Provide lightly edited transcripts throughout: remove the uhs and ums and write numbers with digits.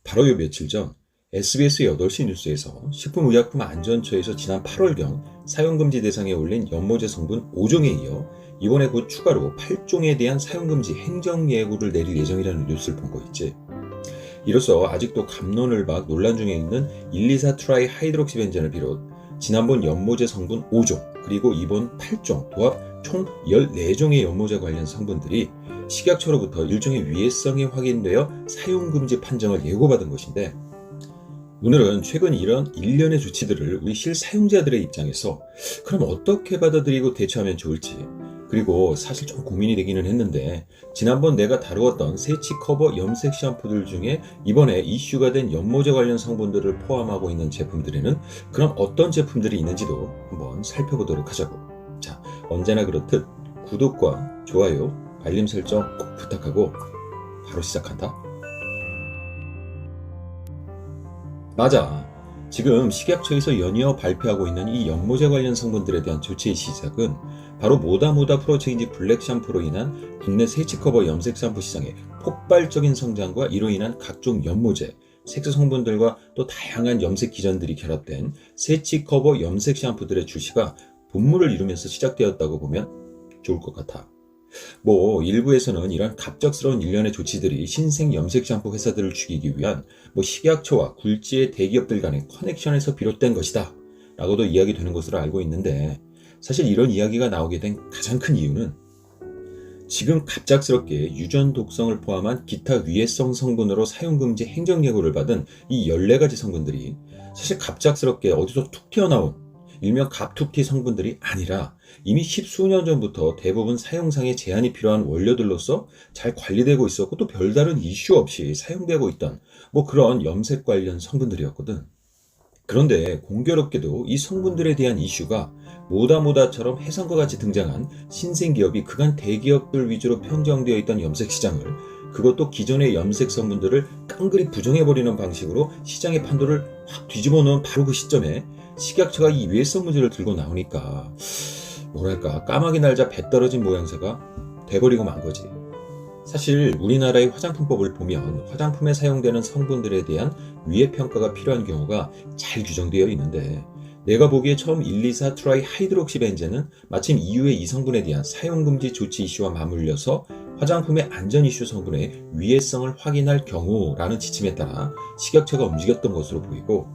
바로 요 며칠 전 SBS 8시 뉴스에서 식품의약품안전처에서 지난 8월경 사용금지 대상에 올린 연모제 성분 5종에 이어 이번에 곧 추가로 8종에 대한 사용금지 행정예고를 내릴 예정이라는 뉴스를 본 거 있지. 이로써 아직도 갑론을박 논란 중에 있는 1,2,4 트라이 하이드록시벤젠을 비롯 지난번 연모제 성분 5종 그리고 이번 8종 도합 총 14종의 연모제 관련 성분들이 식약처로부터 일종의 위해성이 확인되어 사용금지 판정을 예고받은 것인데, 오늘은 최근 이런 일련의 조치들을 우리 실사용자들의 입장에서 그럼 어떻게 받아들이고 대처하면 좋을지, 그리고 사실 좀 고민이 되기는 했는데 지난번 내가 다루었던 세치 커버 염색 샴푸들 중에 이번에 이슈가 된 연모제 관련 성분들을 포함하고 있는 제품들에는 그럼 어떤 제품들이 있는지도 한번 살펴보도록 하자고. 자, 언제나 그렇듯 구독과 좋아요, 알림 설정 꼭 부탁하고 바로 시작한다. 맞아. 지금 식약처에서 연이어 발표하고 있는 이 연모제 관련 성분들에 대한 조치의 시작은 바로 모다모다 프로체인지 블랙 샴푸로 인한 국내 세치커버 염색 샴푸 시장의 폭발적인 성장과 이로 인한 각종 연모제, 색소 성분들과 또 다양한 염색 기전들이 결합된 세치커버 염색 샴푸들의 출시가 본물을 이루면서 시작되었다고 보면 좋을 것 같아. 일부에서는 이런 갑작스러운 일련의 조치들이 신생 염색 샴푸 회사들을 죽이기 위한 식약처와 굴지의 대기업들 간의 커넥션에서 비롯된 것이다 라고도 이야기되는 것으로 알고 있는데, 사실 이런 이야기가 나오게 된 가장 큰 이유는 지금 갑작스럽게 유전 독성을 포함한 기타 위해성 성분으로 사용금지 행정예고를 받은 이 14가지 성분들이 사실 갑작스럽게 어디서 툭 튀어나온 일명 갑툭튀 성분들이 아니라 이미 십수년 전부터 대부분 사용상의 제한이 필요한 원료들로서 잘 관리되고 있었고 또 별다른 이슈 없이 사용되고 있던 그런 염색 관련 성분들이었거든. 그런데 공교롭게도 이 성분들에 대한 이슈가 모다모다처럼 해성과 같이 등장한 신생 기업이 그간 대기업들 위주로 편정되어 있던 염색 시장을, 그것도 기존의 염색 성분들을 깡그리 부정해버리는 방식으로 시장의 판도를 확 뒤집어 놓은 바로 그 시점에 식약처가 이 위해성 문제를 들고 나오니까 까마귀 날자 배 떨어진 모양새가 돼버리고 만 거지. 사실 우리나라의 화장품법을 보면 화장품에 사용되는 성분들에 대한 위해 평가가 필요한 경우가 잘 규정되어 있는데, 내가 보기에 처음 1,2,4 트라이 하이드록시벤젠은 마침 이후에 이 성분에 대한 사용금지 조치 이슈와 맞물려서 화장품의 안전 이슈 성분의 위해성을 확인할 경우라는 지침에 따라 식약처가 움직였던 것으로 보이고,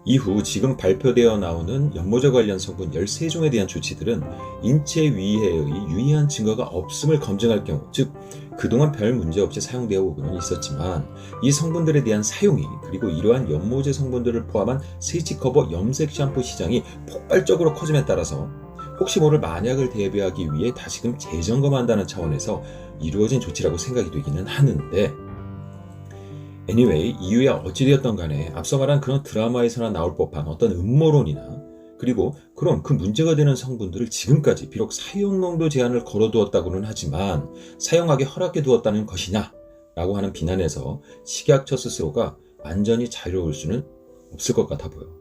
이후 지금 발표되어 나오는 연모제 관련 성분 13종에 대한 조치들은 인체 위해의 유의한 증거가 없음을 검증할 경우, 즉 그동안 별 문제 없이 사용되어 오고는 있었지만 이 성분들에 대한 사용이, 그리고 이러한 연모제 성분들을 포함한 세치커버 염색 샴푸 시장이 폭발적으로 커짐에 따라서 혹시 모를 만약을 대비하기 위해 다시금 재점검한다는 차원에서 이루어진 조치라고 생각이 되기는 하는데, anyway, 이유에 어찌되었던 간에 앞서 말한 그런 드라마에서나 나올 법한 어떤 음모론이나, 그리고 그럼 그 문제가 되는 성분들을 지금까지 비록 사용 농도 제한을 걸어두었다고는 하지만 사용하게 허락해 두었다는 것이냐 라고 하는 비난에서 식약처 스스로가 완전히 자유로울 수는 없을 것 같아 보여.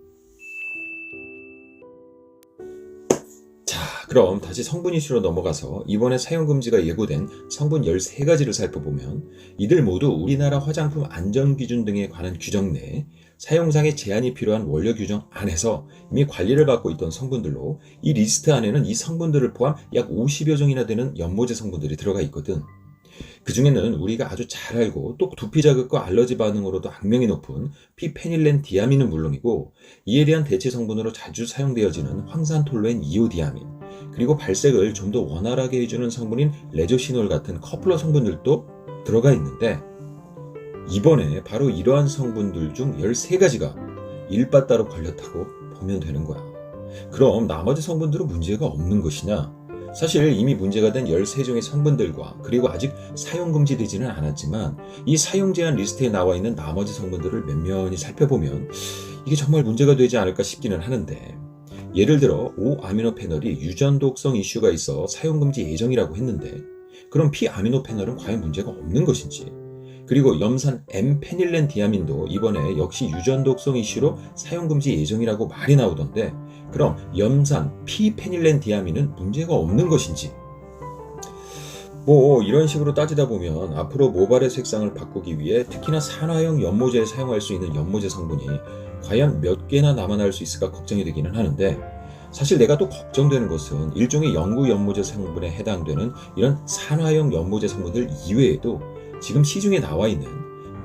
그럼 다시 성분 이슈로 넘어가서 이번에 사용금지가 예고된 성분 13가지를 살펴보면 이들 모두 우리나라 화장품 안전기준 등에 관한 규정 내에 사용상의 제한이 필요한 원료 규정 안에서 이미 관리를 받고 있던 성분들로, 이 리스트 안에는 이 성분들을 포함 약 50여 종이나 되는 연모제 성분들이 들어가 있거든. 그 중에는 우리가 아주 잘 알고 또 두피 자극과 알러지 반응으로도 악명이 높은 피페닐렌 디아민은 물론이고, 이에 대한 대체 성분으로 자주 사용되어지는 황산톨루엔 이오디아민, 그리고 발색을 좀 더 원활하게 해주는 성분인 레조시놀 같은 커플러 성분들도 들어가 있는데, 이번에 바로 이러한 성분들 중 13가지가 일바따로 걸렸다고 보면 되는 거야. 그럼 나머지 성분들은 문제가 없는 것이냐? 사실 이미 문제가 된 13종의 성분들과 그리고 아직 사용금지되지는 않았지만 이 사용 제한 리스트에 나와 있는 나머지 성분들을 면면히 살펴보면 이게 정말 문제가 되지 않을까 싶기는 하는데, 예를 들어 5아미노페놀이 유전 독성 이슈가 있어 사용금지 예정이라고 했는데, 그럼 피아미노페놀은 과연 문제가 없는 것인지, 그리고 염산 M페닐렌 디아민도 이번에 역시 유전 독성 이슈로 사용금지 예정이라고 말이 나오던데, 그럼 염산 피페닐렌 디아민은 문제가 없는 것인지, 뭐 이런 식으로 따지다 보면 앞으로 모발의 색상을 바꾸기 위해 특히나 산화형 연모제에 사용할 수 있는 연모제 성분이 과연 몇 개나 남아날 수 있을까 걱정이 되기는 하는데, 사실 내가 또 걱정되는 것은 일종의 영구 연모제 성분에 해당되는 이런 산화형 연모제 성분들 이외에도 지금 시중에 나와 있는,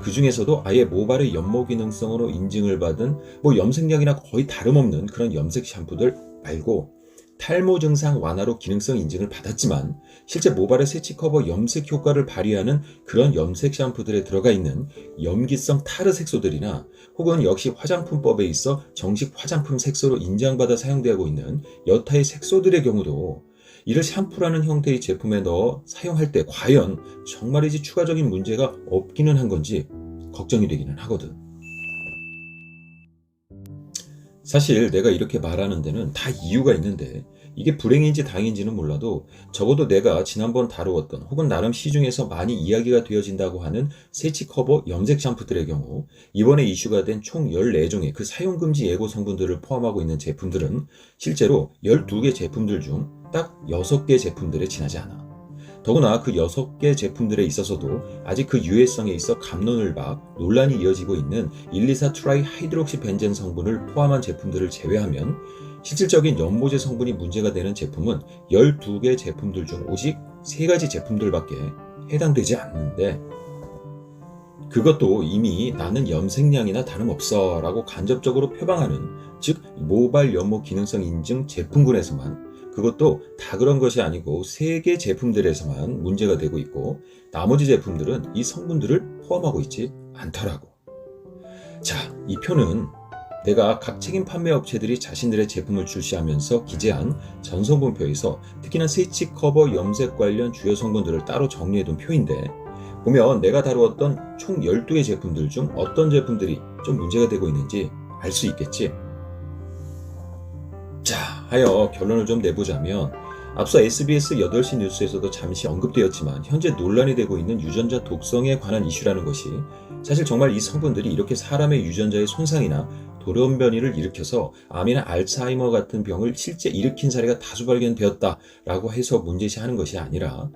그 중에서도 아예 모발의 연모 기능성으로 인증을 받은 뭐 염색약이나 거의 다름없는 그런 염색 샴푸들 말고, 탈모 증상 완화로 기능성 인증을 받았지만 실제 모발의 세치 커버 염색 효과를 발휘하는 그런 염색 샴푸들에 들어가 있는 염기성 타르 색소들이나, 혹은 역시 화장품법에 있어 정식 화장품 색소로 인정받아 사용되고 있는 여타의 색소들의 경우도 이를 샴푸라는 형태의 제품에 넣어 사용할 때 과연 정말이지 추가적인 문제가 없기는 한 건지 걱정이 되기는 하거든. 사실 내가 이렇게 말하는 데는 다 이유가 있는데, 이게 불행인지 다행인지는 몰라도 적어도 내가 지난번 다루었던 혹은 나름 시중에서 많이 이야기가 되어진다고 하는 세치 커버 염색 샴푸들의 경우 이번에 이슈가 된 총 14종의 그 사용금지 예고 성분들을 포함하고 있는 제품들은 실제로 12개 제품들 중 딱 6개 제품들에 지나지 않아. 더구나 그 6개 제품들에 있어서도 아직 그 유해성에 있어 갑론을 박 논란이 이어지고 있는 1,2,4 트라이 하이드록시 벤젠 성분을 포함한 제품들을 제외하면 실질적인 연모제 성분이 문제가 되는 제품은 12개 제품들 중 오직 3가지 제품들밖에 해당되지 않는데, 그것도 이미 나는 염색량이나 다름없어 라고 간접적으로 표방하는, 즉 모발 연모 기능성 인증 제품군에서만, 그것도 다 그런 것이 아니고 3개 제품들에서만 문제가 되고 있고, 나머지 제품들은 이 성분들을 포함하고 있지 않더라고. 자, 이 표는 내가 각 책임 판매 업체들이 자신들의 제품을 출시하면서 기재한 전성분표에서 특히나 세치 커버 염색 관련 주요 성분들을 따로 정리해둔 표인데, 보면 내가 다루었던 총 12개 제품들 중 어떤 제품들이 좀 문제가 되고 있는지 알 수 있겠지. 자, 하여 결론을 좀 내보자면, 앞서 SBS 8시 뉴스에서도 잠시 언급되었지만 현재 논란이 되고 있는 유전자 독성에 관한 이슈라는 것이, 사실 정말 이 성분들이 이렇게 사람의 유전자의 손상이나 돌연변이를 일으켜서 암이나 알츠하이머 같은 병을 실제 일으킨 사례가 다수 발견되었다라고 해서 문제시하는 것이 아니라,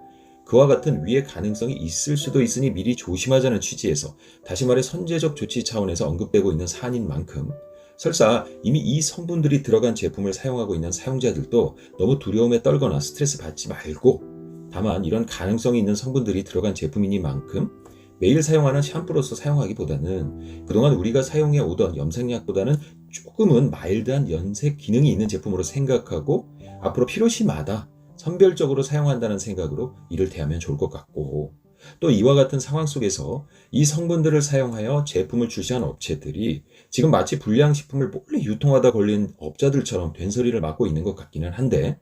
그와 같은 위의 가능성이 있을 수도 있으니 미리 조심하자는 취지에서, 다시 말해 선제적 조치 차원에서 언급되고 있는 사안인 만큼, 설사 이미 이 성분들이 들어간 제품을 사용하고 있는 사용자들도 너무 두려움에 떨거나 스트레스 받지 말고, 다만 이런 가능성이 있는 성분들이 들어간 제품이니만큼 매일 사용하는 샴푸로서 사용하기보다는 그동안 우리가 사용해 오던 염색약보다는 조금은 마일드한 연색 기능이 있는 제품으로 생각하고 앞으로 필요시마다 선별적으로 사용한다는 생각으로 이를 대하면 좋을 것 같고, 또 이와 같은 상황 속에서 이 성분들을 사용하여 제품을 출시한 업체들이 지금 마치 불량식품을 몰래 유통하다 걸린 업자들처럼 된소리를 맡고 있는 것 같기는 한데,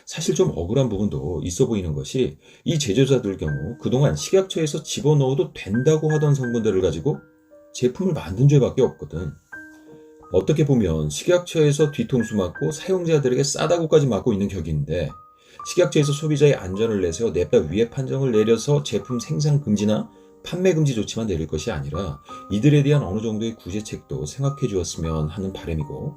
사실 좀 억울한 부분도 있어 보이는 것이, 이 제조자들 경우 그동안 식약처에서 집어넣어도 된다고 하던 성분들을 가지고 제품을 만든 죄밖에 없거든. 어떻게 보면 식약처에서 뒤통수 맞고 사용자들에게 싸다구까지 맞고 있는 격인데, 식약처에서 소비자의 안전을 내세워 냅다 위해 판정을 내려서 제품 생산 금지나 판매 금지 조치만 내릴 것이 아니라 이들에 대한 어느 정도의 구제책도 생각해 주었으면 하는 바람이고,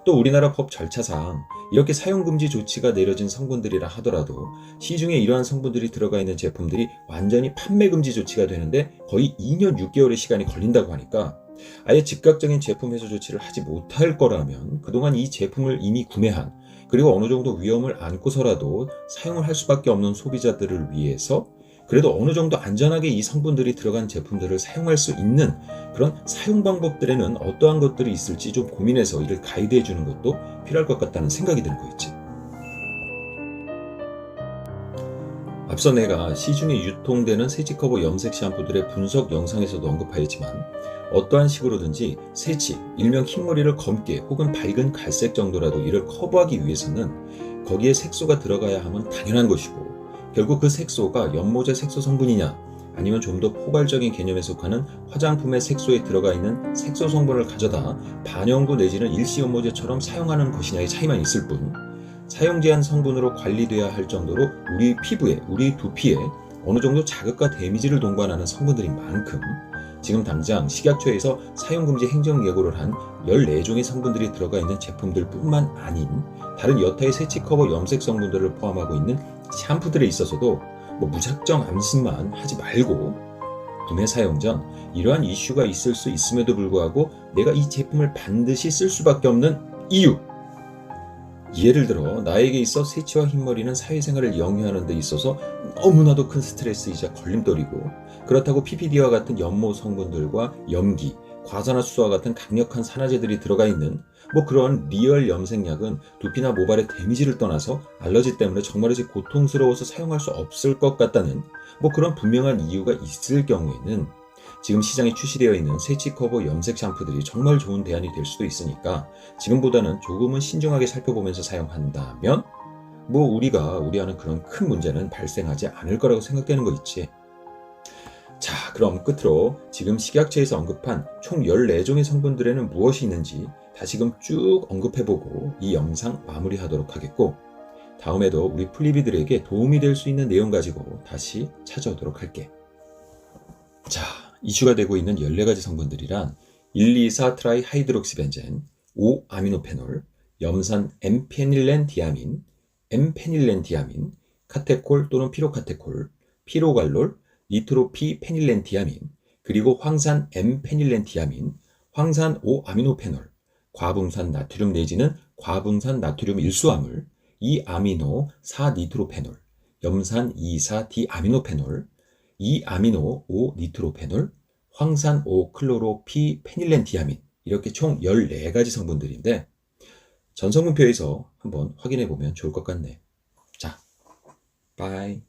또 우리나라 법 절차상 이렇게 사용금지 조치가 내려진 성분들이라 하더라도 시중에 이러한 성분들이 들어가 있는 제품들이 완전히 판매금지 조치가 되는데 거의 2년 6개월의 시간이 걸린다고 하니까, 아예 즉각적인 제품 해소 조치를 하지 못할 거라면 그동안 이 제품을 이미 구매한, 그리고 어느 정도 위험을 안고서라도 사용을 할 수밖에 없는 소비자들을 위해서 그래도 어느 정도 안전하게 이 성분들이 들어간 제품들을 사용할 수 있는 그런 사용 방법들에는 어떠한 것들이 있을지 좀 고민해서 이를 가이드해 주는 것도 필요할 것 같다는 생각이 드는 거 있지. 앞서 내가 시중에 유통되는 세치 커버 염색 샴푸들의 분석 영상에서도 언급하였지만, 어떠한 식으로든지 세치, 일명 흰머리를 검게 혹은 밝은 갈색 정도라도 이를 커버하기 위해서는 거기에 색소가 들어가야 함은 당연한 것이고, 결국 그 색소가 연모제 색소 성분이냐 아니면 좀 더 포괄적인 개념에 속하는 화장품의 색소에 들어가 있는 색소 성분을 가져다 반영구 내지는 일시 연모제처럼 사용하는 것이냐의 차이만 있을 뿐, 사용 제한 성분으로 관리돼야 할 정도로 우리 피부에, 우리 두피에 어느 정도 자극과 데미지를 동반하는 성분들인 만큼, 지금 당장 식약처에서 사용금지 행정 예고를 한 14종의 성분들이 들어가 있는 제품들 뿐만 아닌 다른 여타의 세치 커버 염색 성분들을 포함하고 있는 샴푸들에 있어서도 무작정 안심만 하지 말고 구매 사용 전 이러한 이슈가 있을 수 있음에도 불구하고 내가 이 제품을 반드시 쓸 수밖에 없는 이유, 예를 들어 나에게 있어 세치와 흰머리는 사회생활을 영위하는 데 있어서 너무나도 큰 스트레스이자 걸림돌이고, 그렇다고 PPD와 같은 연모 성분들과 염기, 과산화수소와 같은 강력한 산화제들이 들어가 있는 그런 리얼 염색약은 두피나 모발의 데미지를 떠나서 알러지 때문에 정말이지 고통스러워서 사용할 수 없을 것 같다는 그런 분명한 이유가 있을 경우에는 지금 시장에 출시되어 있는 세치커버 염색 샴푸들이 정말 좋은 대안이 될 수도 있으니까 지금보다는 조금은 신중하게 살펴보면서 사용한다면 우리가 우려하는 그런 큰 문제는 발생하지 않을 거라고 생각되는 거 있지. 자, 그럼 끝으로 지금 식약처에서 언급한 총 14종의 성분들에는 무엇이 있는지 다시금 쭉 언급해보고 이 영상 마무리하도록 하겠고, 다음에도 우리 플리비들에게 도움이 될 수 있는 내용 가지고 다시 찾아오도록 할게. 자, 이슈가 되고 있는 14가지 성분들이란 1,2,4 트라이하이드록시벤젠, 5아미노페놀, 염산 엠페닐렌 디아민, 엠페닐렌 디아민, 카테콜 또는 피로카테콜, 피로갈롤, 니트로피 페닐렌 디아민, 그리고 황산 엠페닐렌 디아민, 황산 5아미노페놀, 과붕산 나트륨 내지는 과붕산 나트륨 일수화물, 2아미노 4니트로페놀, 염산 2,4디아미노페놀, 2아미노 5니트로페놀, 황산 5클로로피 페닐렌 디아민, 이렇게 총 14가지 성분들인데 전성분표에서 한번 확인해 보면 좋을 것 같네. 자, 바이.